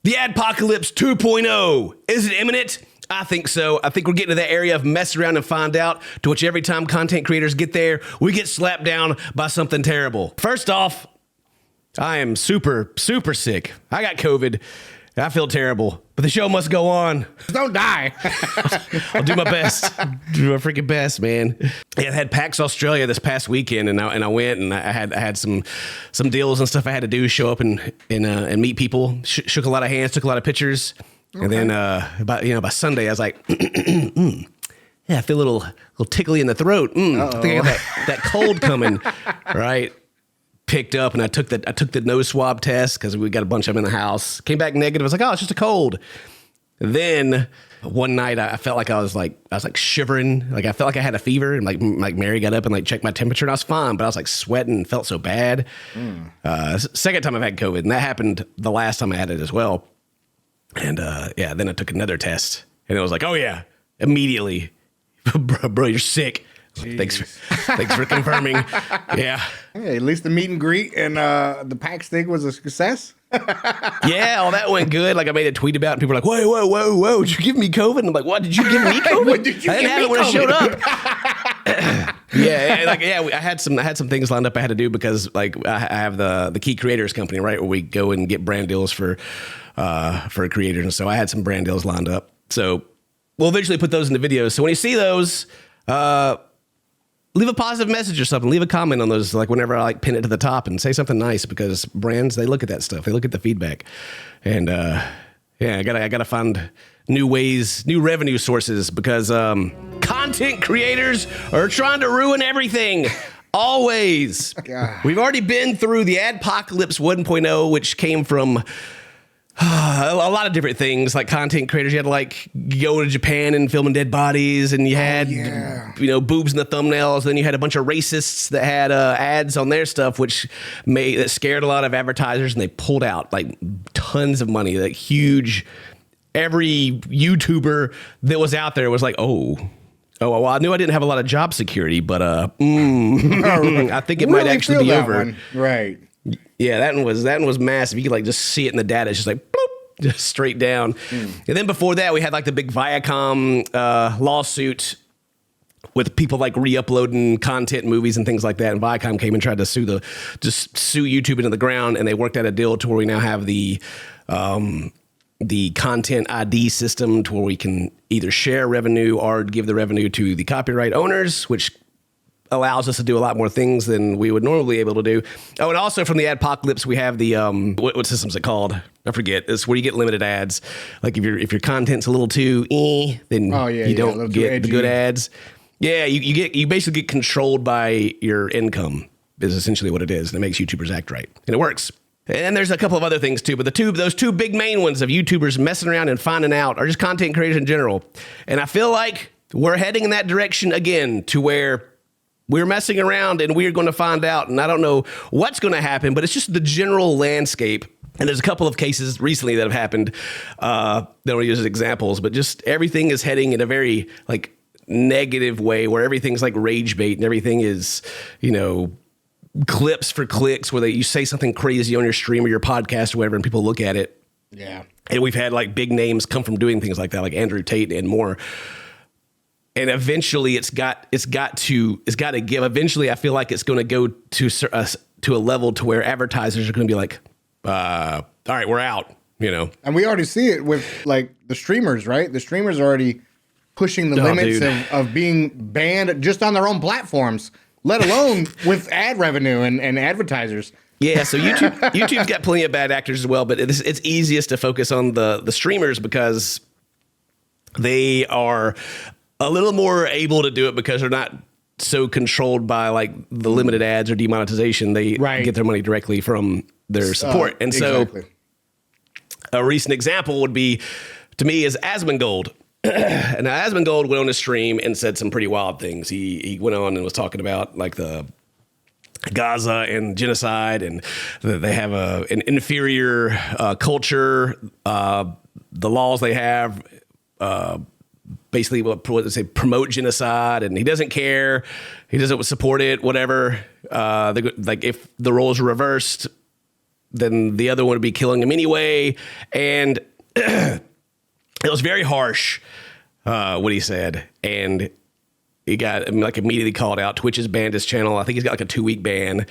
The ADpocalypse 2.0. Is it imminent? I think so. I think we're getting to that area of mess around and find out, to which every time content creators get there, we get slapped down by something terrible. First off, I am super, super sick. I got COVID. I feel terrible, but the show must go on. Don't die. I'll do my best. Do my freaking best, man. Yeah, I had PAX Australia this past weekend, and I went, and I had some deals and stuff I had to do. Show up and meet people. Shook a lot of hands, took a lot of pictures, and then by Sunday I was like, yeah, I feel a little tickly in the throat. I think I got that cold coming, right? Picked up, and I took the nose swab test because we got a bunch of them in the house. Came back negative. I was like, oh, it's just a cold. Then one night I felt like I was shivering. Like I felt like I had a fever, and like Mary got up and like checked my temperature, and I was fine, but I was like sweating and felt so bad. Second time I've had COVID, and that happened the last time I had it as well. And then I took another test, and it was like, oh yeah, immediately, bro, you're sick. Thanks for confirming. Yeah. Hey, at least the meet and greet and the PAX thing was a success. Yeah, all that went good. Like I made a tweet about it, and people were like, whoa, did you give me COVID? And I'm like, what? Did you give me COVID? I didn't have it when I showed up. I had some things lined up I had to do because like I have the Key Creators company, right, where we go and get brand deals for creators, and so I had some brand deals lined up. So we'll eventually put those in the videos. So when you see those, leave a positive message or something. Leave a comment on those, like whenever I like pin it to the top, and say something nice, because brands, they look at that stuff. They look at the feedback, and I gotta find new ways, new revenue sources, because content creators are trying to ruin everything. Always. God. We've already been through the ADpocalypse 1.0, which came from a lot of different things. Like content creators, you had to like go to Japan and film dead bodies, and you had boobs in the thumbnails. Then you had a bunch of racists that had ads on their stuff, that scared a lot of advertisers, and they pulled out like tons of money. Like huge. Every YouTuber that was out there was like, oh, well, I knew I didn't have a lot of job security, but I think it might actually be over. One. Right. Yeah, that one was massive. You could like just see it in the data. It's just like bloop, just straight down. And then before that, we had like the big Viacom lawsuit with people like re-uploading content, movies, and things like that. And Viacom came and tried to sue YouTube into the ground, and they worked out a deal to where we now have the content ID system to where we can either share revenue or give the revenue to the copyright owners, which allows us to do a lot more things than we would normally be able to do. Oh, and also from the ADpocalypse, we have the what system's it called? I forget. It's where you get limited ads. Like if your content's a little too then you don't get the good ads. Yeah, you basically get controlled by your income is essentially what it is, and it makes YouTubers act right, and it works. And there's a couple of other things too, but those two big main ones of YouTubers messing around and finding out are just content creators in general. And I feel like we're heading in that direction again, to where we're messing around and we're going to find out, and I don't know what's going to happen, but it's just the general landscape. And there's a couple of cases recently that have happened that I'll use as examples, but just everything is heading in a very like negative way, where everything's like rage bait and everything is, clips for clicks, where you say something crazy on your stream or your podcast or whatever, and people look at it. Yeah. And we've had like big names come from doing things like that, like Andrew Tate and more. And eventually it's got to give. Eventually I feel like it's going to go to a level to where advertisers are going to be like, all right, we're out, And we already see it with like the streamers, right? The streamers are already pushing the limits of being banned just on their own platforms, let alone with ad revenue and advertisers. Yeah, so YouTube's got plenty of bad actors as well, but it's easiest to focus on the streamers because they are a little more able to do it because they're not so controlled by like the limited ads or demonetization. They get their money directly from their support. And exactly. So a recent example would be, to me, is Asmongold. And Asmongold went on his stream and said some pretty wild things. He went on and was talking about like the Gaza and genocide, and they have an inferior culture. The laws they have basically what they say, promote genocide, and he doesn't care. He doesn't support it, whatever. Like if the roles are reversed, then the other one would be killing him anyway. And it was very harsh, what he said. And he got like immediately called out. Twitch has banned his channel. I think he's got like a 2-week ban.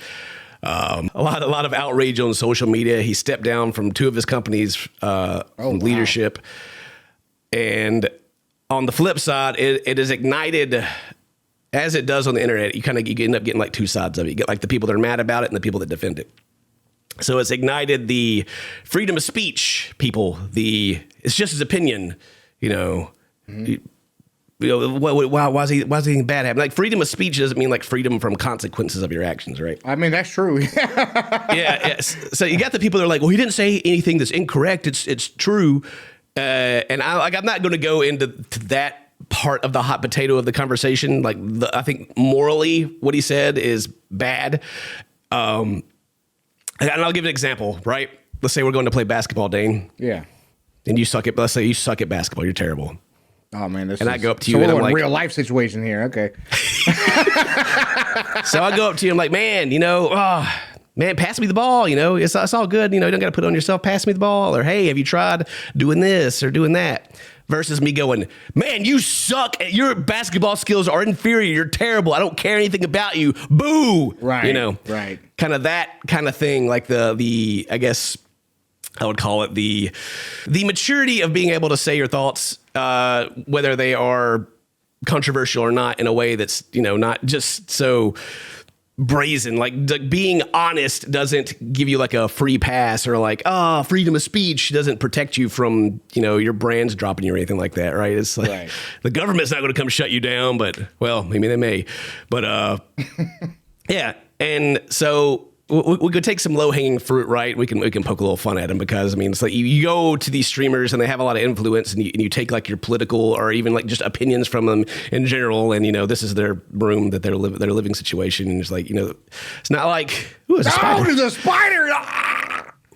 A lot of outrage on social media. He stepped down from 2 of his companies' leadership. And on the flip side, it has ignited, as it does on the internet, you end up getting like 2 sides of it. You get like the people that are mad about it and the people that defend it. So it's ignited the freedom of speech people. It's just his opinion, you know. Why is anything bad happening? Like, freedom of speech doesn't mean like freedom from consequences of your actions, right? I mean, that's true. Yeah. So you got the people that are like, well, he didn't say anything that's incorrect. It's true. And I'm not going to go into that part of the hot potato of the conversation. Like, I think morally what he said is bad. And I'll give an example, right? Let's say we're going to play basketball, Dane. Yeah. And let's say you suck at basketball. You're terrible. Oh man, I go up to you and I'm like, real life situation here. Okay. So I go up to you. I'm like, man, pass me the ball. It's all good. You don't got to put it on yourself. Pass me the ball. Or, hey, have you tried doing this or doing that? Versus me going, man, you suck. Your basketball skills are inferior. You're terrible. I don't care anything about you. Boo. Right. Right. Kind of that kind of thing. Like the I guess I would call it the maturity of being able to say your thoughts, whether they are controversial or not, in a way that's, not just so brazen. Like being honest doesn't give you like a free pass, or like, freedom of speech doesn't protect you from, your brands dropping you or anything like that. Right. It's like the government's not going to come shut you down, but maybe they may, but, yeah. And so we could take some low-hanging fruit, right? We can poke a little fun at them, because it's like you go to these streamers and they have a lot of influence, and you take like your political or even like just opinions from them in general, and this is their room, that their living situation, and it's like, it's not like, ooh, it's a spider. There's a spider.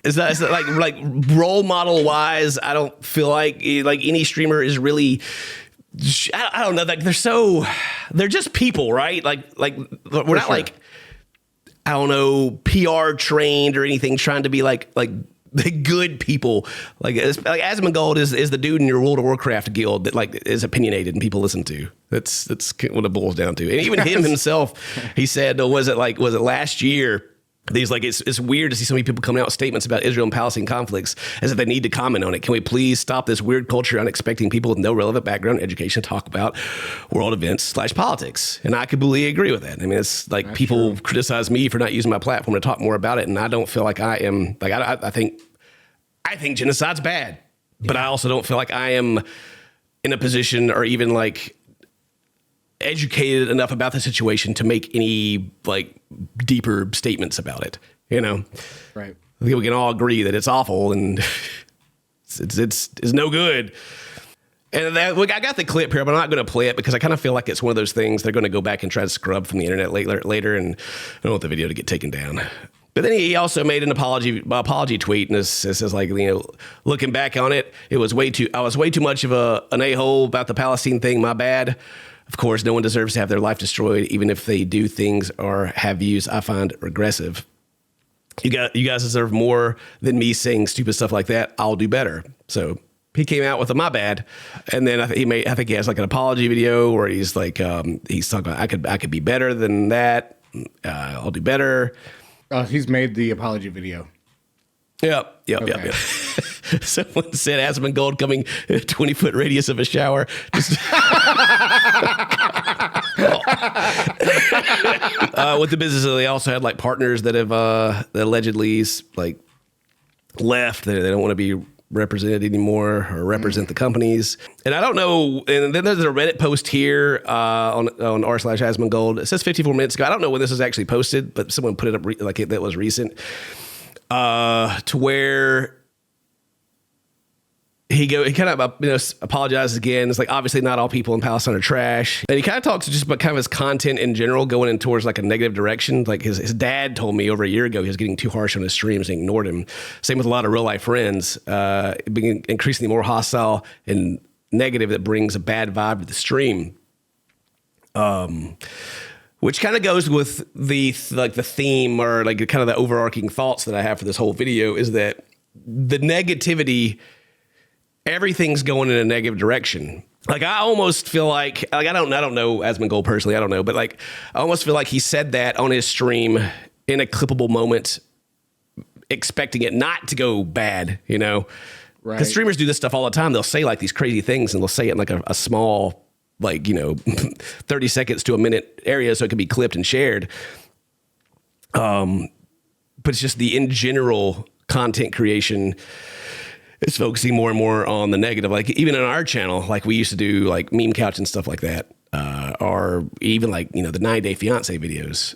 It's not like role model wise, I don't feel like any streamer is really, I don't know, like they're just people, right? Like we're not like, I don't know, PR trained or anything, trying to be like the good people. Like Asmongold is the dude in your World of Warcraft guild that like is opinionated and people listen to. That's what it boils down to. And even him himself, he said, was it last year? He's like, it's weird to see so many people coming out with statements about Israel and Palestine conflicts as if they need to comment on it. Can we please stop this weird culture on expecting people with no relevant background and education to talk about world events / politics? And I completely agree with that. It's like, that's people true. Criticize me for not using my platform to talk more about it, and I don't feel like I am like, I think genocide's bad, but I also don't feel like I am in a position or even like educated enough about the situation to make any like deeper statements about it. Right. I think we can all agree that it's awful and it's no good. And I got the clip here, but I'm not going to play it because I kind of feel like it's one of those things they're going to go back and try to scrub from the internet later, and I don't want the video to get taken down. But then he also made an apology tweet, and it says like, looking back on it, I was way too much of an a-hole about the Palestine thing. My bad. Of course, no one deserves to have their life destroyed, even if they do things or have views I find regressive. You guys deserve more than me saying stupid stuff like that. I'll do better. So he came out with a my bad, and then I think he has like an apology video where he's like, he's talking about I could be better than that. I'll do better. Oh, he's made the apology video. Yep. Someone said Asmongold coming in a 20-foot radius of a shower. With the business, they also had like partners that have that allegedly like left. They don't want to be represented anymore or represent the companies. And I don't know. And then there's a Reddit post here on r/Asmongold. It says 54 minutes ago. I don't know when this was actually posted, but someone put it up that was recent. To where he kind of apologizes again. It's like, obviously not all people in Palestine are trash, and he kind of talks just about kind of his content in general going in towards like a negative direction. Like his dad told me over a year ago he was getting too harsh on his streams and ignored him. Same with a lot of real life friends, being increasingly more hostile and negative. That brings a bad vibe to the stream. Which kind of goes with the theme or like kind of the overarching thoughts that I have for this whole video is that the negativity, everything's going in a negative direction. Like I almost feel like I don't know Asmongold personally, I don't know, but like I almost feel like he said that on his stream in a clippable moment, expecting it not to go bad, you know? Right. Because streamers do this stuff all the time. They'll say like these crazy things and they'll say it in like a small, like, 30 seconds to a minute area so it can be clipped and shared. But it's just the in general content creation is focusing more and more on the negative. Like even in our channel, like we used to do like meme couch and stuff like that, or even like, the 90 Day Fiance videos.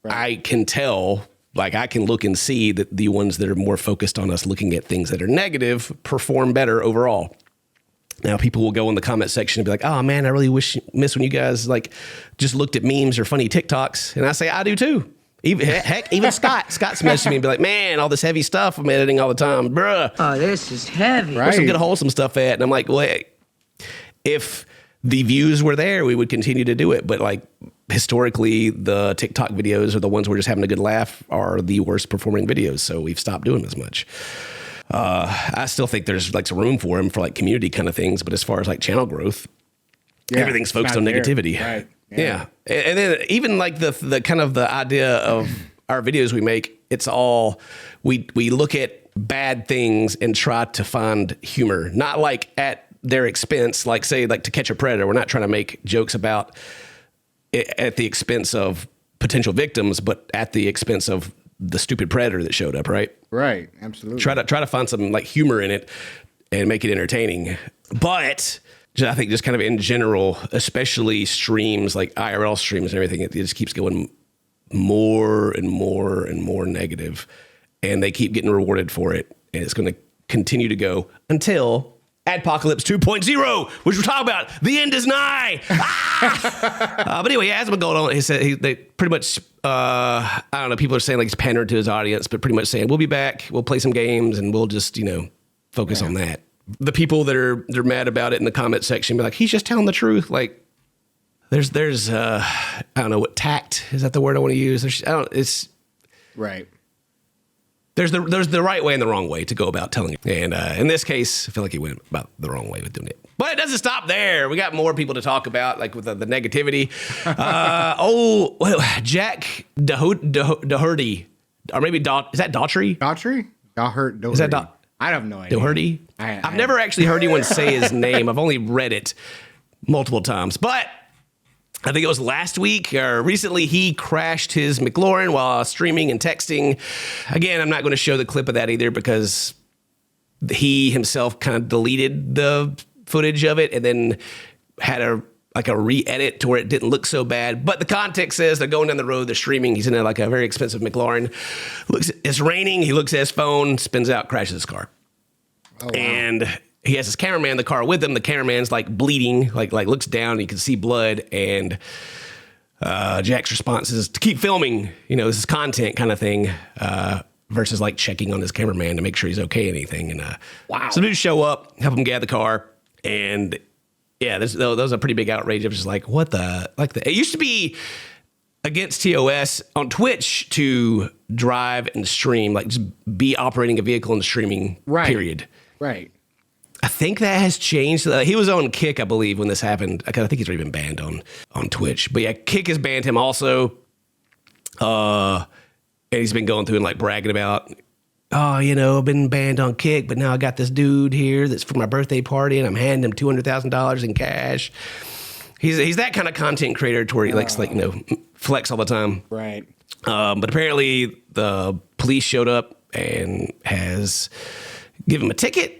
Right. I can tell, like I can look and see that the ones that are more focused on us looking at things that are negative perform better overall. Now people will go in the comment section and be like, oh man, I really miss when you guys like just looked at memes or funny TikToks. And I say, I do too. Even Scott's messaging me and be like, man, all this heavy stuff I'm editing all the time, bruh. Oh, this is heavy. Where's some good wholesome stuff at? And I'm like, well, hey, if the views were there, we would continue to do it. But like historically, the TikTok videos are the ones we're just having a good laugh are the worst performing videos. So we've stopped doing as much. I still think there's like some room for them for like community kind of things. But as far as like channel growth, everything's focused on negativity. Right. Yeah. And then even like the kind of the idea of our videos we make, it's all, we look at bad things and try to find humor, not like at their expense, like say like To Catch a Predator. We're not trying to make jokes about it at the expense of potential victims, but at the expense of the stupid predator that showed up, right? Right. Absolutely. Try to find some like humor in it and make it entertaining. But I think just kind of in general, especially streams like IRL streams and everything, it just keeps going more and more and more negative, and they keep getting rewarded for it. And it's going to continue to go until ADpocalypse 2.0, which we're talking about. The end is nigh. But anyway, as I'm going on, he said they pretty much, I don't know, people are saying like he's pandering to his audience, but pretty much saying we'll be back, we'll play some games, and we'll just, focus on that. The people that they're mad about it in the comment section be like, he's just telling the truth. Like there's I don't know what tact is that the word I want to use. It's right. There's the right way and the wrong way to go about telling it. And in this case, I feel like he went about the wrong way with doing it. But it doesn't stop there. We got more people to talk about, like with the negativity. Jack Doherty, or maybe is that Daughtry? Daugherty. Is that I have no idea. Doherty? I've never actually heard anyone say his name. I've only read it multiple times. But I think it was last week or recently he crashed his McLaurin while streaming and texting. Again, I'm not going to show the clip of that either because he himself kind of deleted the footage of it and then had a re-edit to where it didn't look so bad. But the context says they're going down the road, they're streaming. He's in a very expensive McLaurin. It's raining. He looks at his phone, spins out, crashes his car. Oh, wow. And he has his cameraman in the car with him. The cameraman's like bleeding, like looks down and you can see blood. And Jack's response is to keep filming, this is content kind of thing, versus like checking on his cameraman to make sure he's okay anything. And wow. Some dudes show up, help him get out of the car. And yeah, that was a pretty big outrage. It was just like, it used to be against TOS on Twitch to drive and stream, like just be operating a vehicle and streaming, period. Right. I think that has changed. He was on Kick, I believe, when this happened. I think he's already been banned on Twitch. But yeah, Kick has banned him also. And he's been going through and like bragging about, I've been banned on Kick, but now I got this dude here that's for my birthday party and I'm handing him $200,000 in cash. He's that kind of content creator to where he likes flex all the time. Right. But apparently the police showed up and has given him a ticket.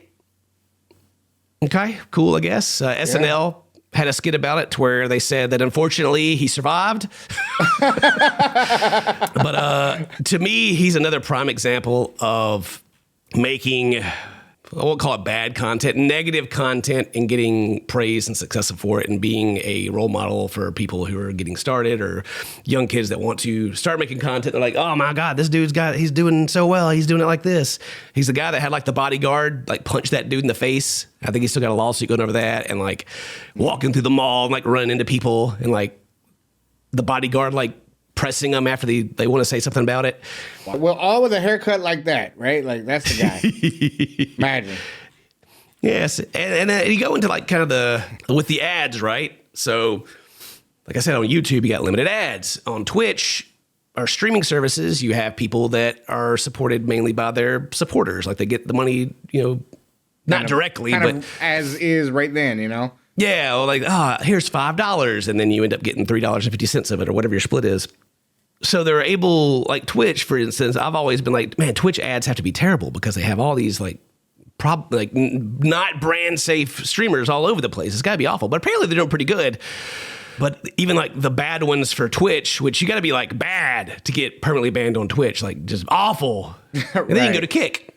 Okay, cool, I guess. SNL had a skit about it to where they said that unfortunately he survived. But to me, he's another prime example of making, I won't call it bad content, negative content, and getting praise and success for it and being a role model for people who are getting started or young kids that want to start making content. They're like, oh my God, this dude's he's doing so well. He's doing it like this. He's the guy that had like the bodyguard, like punch that dude in the face. I think he's still got a lawsuit going over that and like walking through the mall and like running into people and like the bodyguard like pressing them after they want to say something about it. Well, all with a haircut like that, right? Like that's the guy. Imagine. Yes, and you go into like kind of with the ads, right? So, like I said, on YouTube, you got limited ads. On Twitch, or streaming services, you have people that are supported mainly by their supporters. Like they get the money, not directly, but as is right then, Yeah, well, like, here's $5, and then you end up getting $3.50 of it, or whatever your split is. So they're able, like Twitch, for instance, I've always been like, man, Twitch ads have to be terrible because they have all these not brand safe streamers all over the place. It's got to be awful. But apparently they're doing pretty good. But even like the bad ones for Twitch, which you got to be like bad to get permanently banned on Twitch, like just awful. And then you can go to Kick.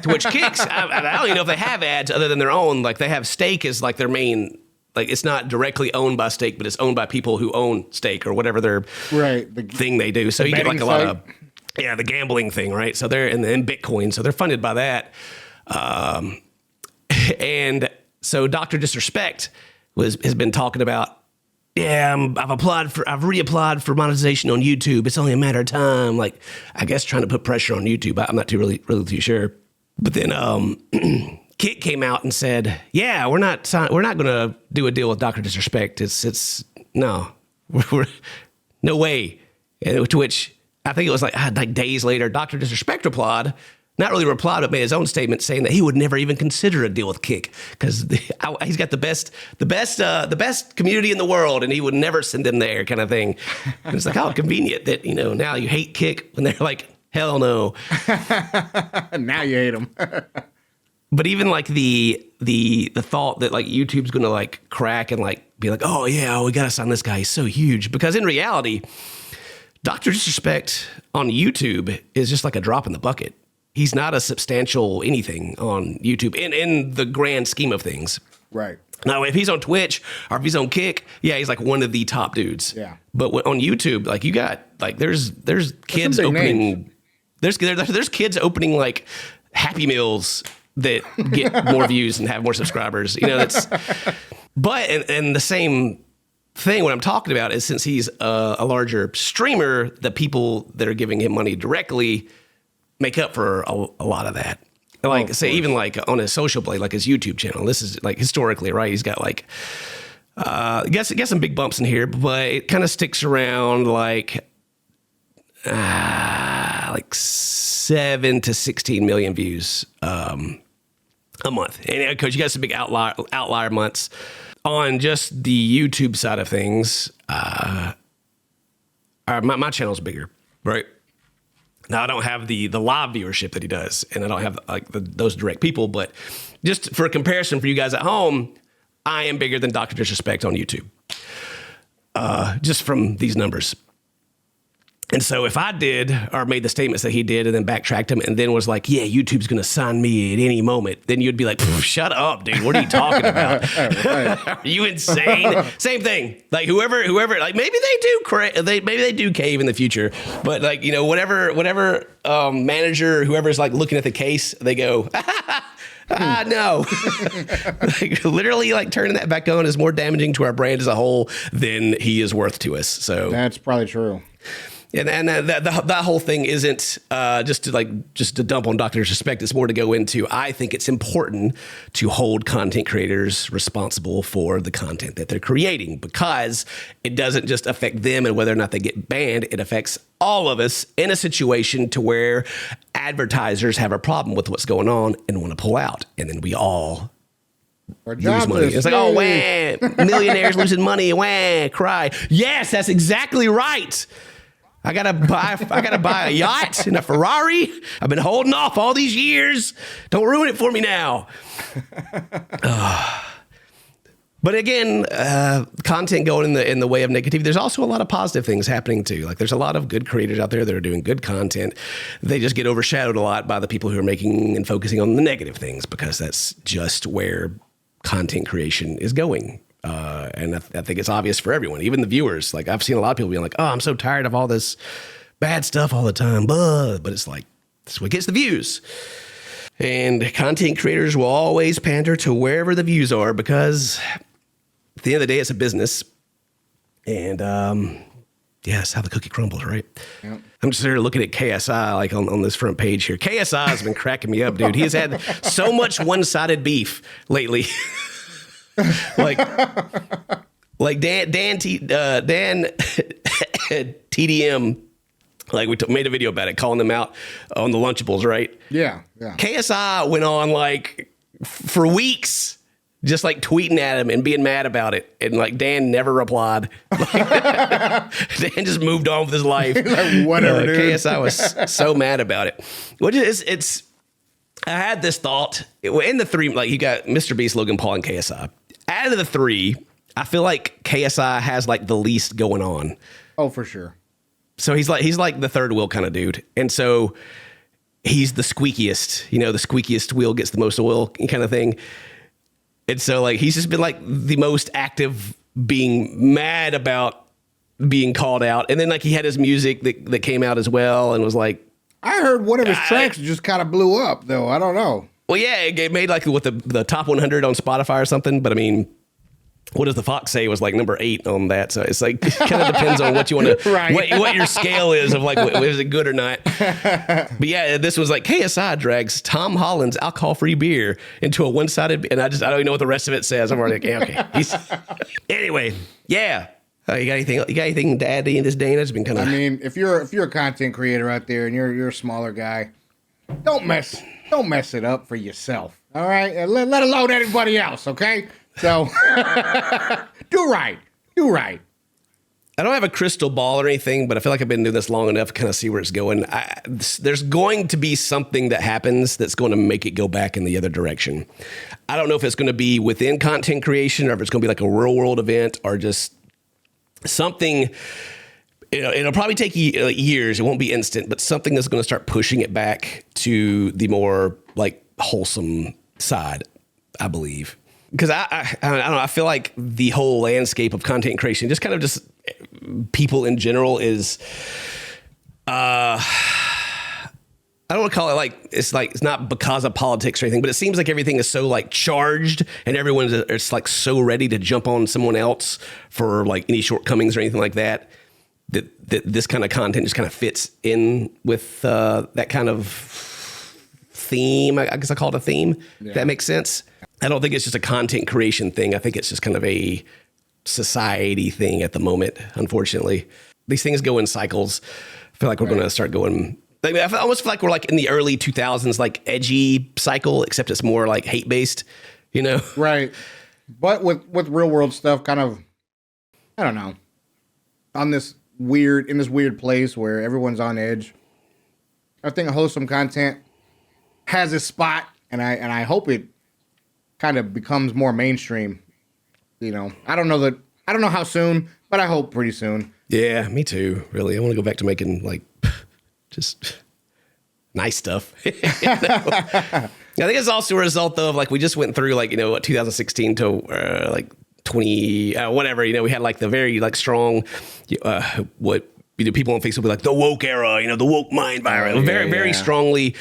Twitch Kicks, I don't even know if they have ads other than their own. Like they have Stake as like their main, like it's not directly owned by Stake, but it's owned by people who own Stake or whatever their thing they do. So you get like a lot of, the gambling thing, right? So they're in Bitcoin. So they're funded by that. And so Dr. Disrespect has been talking about, I've reapplied for monetization on YouTube. It's only a matter of time. Like, I guess trying to put pressure on YouTube. I'm not really too sure. But then Kit came out and said, we're not going to do a deal with Dr. Disrespect. It's no, no way. To which I think it was like days later, Dr. Disrespect replied, not really replied, but made his own statement saying that he would never even consider a deal with Kick because he's got the best community in the world, and he would never send them there, kind of thing. And it's like, how convenient that now you hate Kick when they're like, hell no. Now you hate them. But even like the thought that like YouTube's going to like crack and like be like, oh yeah, we got to sign this guy. He's so huge, because in reality, Dr. Disrespect on YouTube is just like a drop in the bucket. He's not a substantial anything on YouTube in the grand scheme of things. Right. Now, if he's on Twitch or if he's on Kick, he's like one of the top dudes. Yeah. But on YouTube, like you got like there's kids opening there's kids opening like Happy Meals that get more views and have more subscribers. But and the same thing, what I'm talking about is since he's a larger streamer, the people that are giving him money directly make up for a lot of that. Like, say, even like on his social blade, like his YouTube channel, this is like historically, right? He's got like, get some big bumps in here, but it kind of sticks around like 7 to 16 million views a month. And because you got some big outlier months on just the YouTube side of things, my channel's bigger, right? Now, I don't have the live viewership that he does, and I don't have like those direct people, but just for a comparison for you guys at home, I am bigger than Dr. Disrespect on YouTube, just from these numbers. And so if I did or made the statements that he did and then backtracked him and then was like, yeah, YouTube's going to sign me at any moment, then you'd be like, shut up, dude. What are you talking about? Are you insane? Same thing. Like whoever, like maybe they do cave in the future, but like, whatever manager, whoever's like looking at the case, they go, no. Like literally like turning that back on is more damaging to our brand as a whole than he is worth to us. So that's probably true. And that whole thing isn't just to dump on Dr. Disrespect. It's more to go into, I think it's important to hold content creators responsible for the content that they're creating, because it doesn't just affect them and whether or not they get banned. It affects all of us in a situation to where advertisers have a problem with what's going on and want to pull out. And then we all lose money. It's like, oh, wah, millionaires losing money, wah, cry. Yes, that's exactly right. I gotta buy a yacht and a Ferrari. I've been holding off all these years. Don't ruin it for me now. But again, content going in the way of negativity. There's also a lot of positive things happening too. Like there's a lot of good creators out there that are doing good content. They just get overshadowed a lot by the people who are making and focusing on the negative things, because that's just where content creation is going. And I think it's obvious for everyone, even the viewers. Like I've seen a lot of people being like, oh, I'm so tired of all this bad stuff all the time. But it's like, that's what gets the views. And content creators will always pander to wherever the views are, because at the end of the day, it's a business. And Yes, how the cookie crumbles, right? Yep. I'm just there looking at KSI like on this front page here. KSI has been cracking me up, dude. He has had so much one-sided beef lately. like Dan TDM. Like we made a video about it, calling them out on the Lunchables, right? Yeah. KSI went on like for weeks, just like tweeting at him and being mad about it, and like Dan never replied. Dan just moved on with his life. Like, whatever, dude. KSI was so mad about it. Which is, it's. I had this thought in the three, like you got Mr. Beast, Logan Paul, and KSI. Out of the three, I feel like KSI has like the least going on. Oh, for sure. So he's like the third wheel kind of dude. And so he's the squeakiest, the squeakiest wheel gets the most oil kind of thing. And so like, he's just been like the most active, being mad about being called out. And then like he had his music that came out as well and was like, I heard one of his tracks just kind of blew up though. I don't know. Well, yeah, it made like what the top 100 on Spotify or something. But I mean, what does the Fox say was like number 8 on that? So it's like, it kind of depends on what you want to, right. what your scale is of like, is it good or not? But yeah, this was like KSI drags Tom Holland's alcohol-free beer into a one-sided, and I don't even know what the rest of it says. I'm already like, okay. Anyway, yeah. You got anything to add in this, Dana? It's been kind of. I mean, if you're a content creator out there and you're a smaller guy, don't mess it up for yourself. All right, and let alone anybody else. Okay. So, do right. I don't have a crystal ball or anything, but I feel like I've been doing this long enough to kind of see where it's going. There's going to be something that happens that's going to make it go back in the other direction. I don't know if it's going to be within content creation or if it's going to be like a real world event or just something. It'll probably take years. It won't be instant, but something that's going to start pushing it back to the more like wholesome side, I believe. Because I don't know, I feel like the whole landscape of content creation, just kind of just people in general is, I don't want to call it it's not because of politics or anything, but it seems like everything is so like charged and it's like so ready to jump on someone else for like any shortcomings or anything like that, that this kind of content just kind of fits in with that kind of theme. I guess I call it a theme. Yeah. If that makes sense. I don't think it's just a content creation thing. I think it's just kind of a society thing at the moment, unfortunately. These things go in cycles. I feel like we're going to start going. I almost feel like we're like in the early 2000s, like edgy cycle, except it's more like hate based, Right. But with real world stuff, kind of, I don't know, in this weird place where everyone's on edge. I think wholesome content has a spot, and I hope it kind of becomes more mainstream. I don't know how soon, but I hope pretty soon. Yeah, me too. Really, I want to go back to making like just nice stuff. I think it's also a result though of like we just went through like 2016 to like 20 whatever. We had like the very like strong what people on Facebook will be like the woke era. The woke mind virus. Very strongly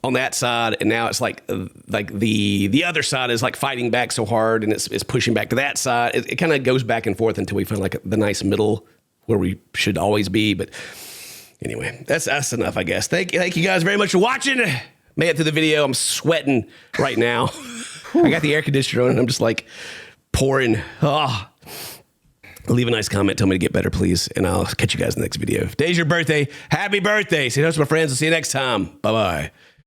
on that side, and now it's like the other side is like fighting back so hard, and it's pushing back to that side. It kind of goes back and forth until we find like the nice middle where we should always be. But anyway, that's enough, I guess. Thank you guys very much for watching. Made it through the video. I'm sweating right now. I got the air conditioner on, and I'm just like pouring. Leave a nice comment. Tell me to get better, please, and I'll catch you guys in the next video. Today's your birthday. Happy birthday. Say hello to my friends. I'll see you next time. Bye-bye.